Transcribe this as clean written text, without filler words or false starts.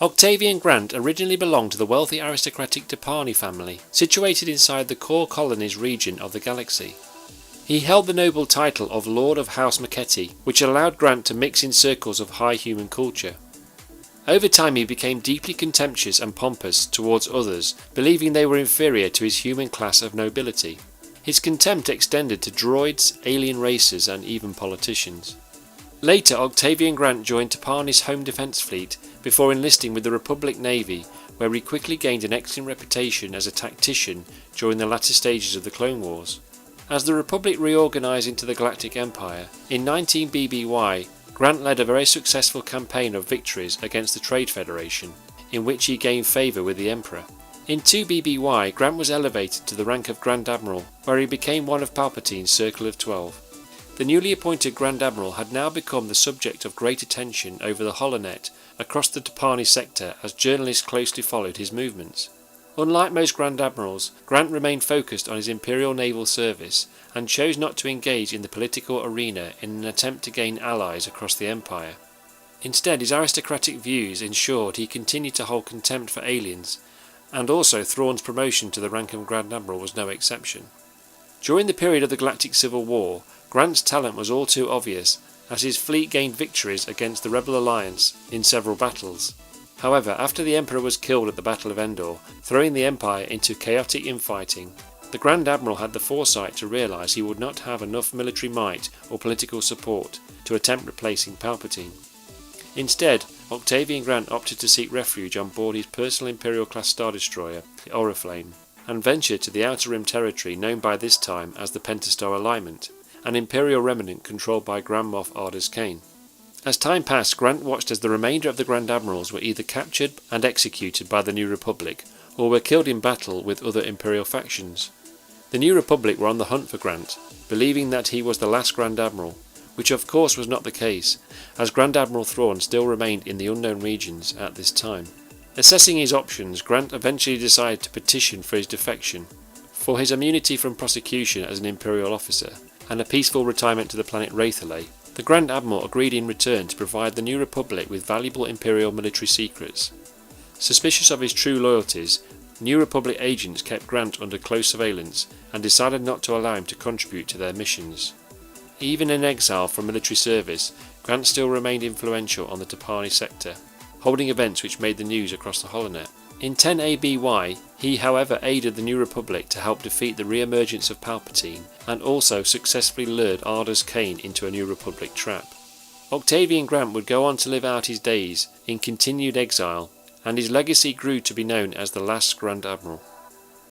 Octavian Grant originally belonged to the wealthy aristocratic Tapani family, situated inside the core colonies region of the galaxy. He held the noble title of Lord of House Mecetti, which allowed Grant to mix in circles of high human culture. Over time he became deeply contemptuous and pompous towards others, believing they were inferior to his human class of nobility. His contempt extended to droids, alien races and even politicians. Later, Octavian Grant joined Tapani's home defence fleet before enlisting with the Republic Navy, where he quickly gained an excellent reputation as a tactician during the latter stages of the Clone Wars. As the Republic reorganised into the Galactic Empire, in 19 BBY, Grant led a very successful campaign of victories against the Trade Federation, in which he gained favour with the Emperor. In 2 BBY, Grant was elevated to the rank of Grand Admiral, where he became one of Palpatine's Circle of 12. The newly appointed Grand Admiral had now become the subject of great attention over the holonet across the Tapani sector as journalists closely followed his movements. Unlike most Grand Admirals, Grant remained focused on his Imperial naval service and chose not to engage in the political arena in an attempt to gain allies across the Empire. Instead, his aristocratic views ensured he continued to hold contempt for aliens, and also Thrawn's promotion to the rank of Grand Admiral was no exception. During the period of the Galactic Civil War, Grant's talent was all too obvious, as his fleet gained victories against the Rebel Alliance in several battles. However, after the Emperor was killed at the Battle of Endor, throwing the Empire into chaotic infighting, the Grand Admiral had the foresight to realise he would not have enough military might or political support to attempt replacing Palpatine. Instead, Octavian Grant opted to seek refuge on board his personal Imperial-class Star Destroyer, the Oriflame, and ventured to the Outer Rim territory known by this time as the Pentastar Alignment, an Imperial remnant controlled by Grand Moff Ardus Kane. As time passed, Grant watched as the remainder of the Grand Admirals were either captured and executed by the New Republic, or were killed in battle with other Imperial factions. The New Republic were on the hunt for Grant, believing that he was the last Grand Admiral, which of course was not the case, as Grand Admiral Thrawn still remained in the unknown regions at this time. Assessing his options, Grant eventually decided to petition for his defection, for his immunity from prosecution as an Imperial officer, and a peaceful retirement to the planet Wraithelay. The Grand Admiral agreed in return to provide the New Republic with valuable Imperial military secrets. Suspicious of his true loyalties, New Republic agents kept Grant under close surveillance and decided not to allow him to contribute to their missions. Even in exile from military service, Grant still remained influential on the Tapani sector, holding events which made the news across the holonet. In 10 ABY, he however aided the New Republic to help defeat the re-emergence of Palpatine, and also successfully lured Ardus Kane into a New Republic trap. Octavian Grant would go on to live out his days in continued exile, and his legacy grew to be known as the last Grand Admiral.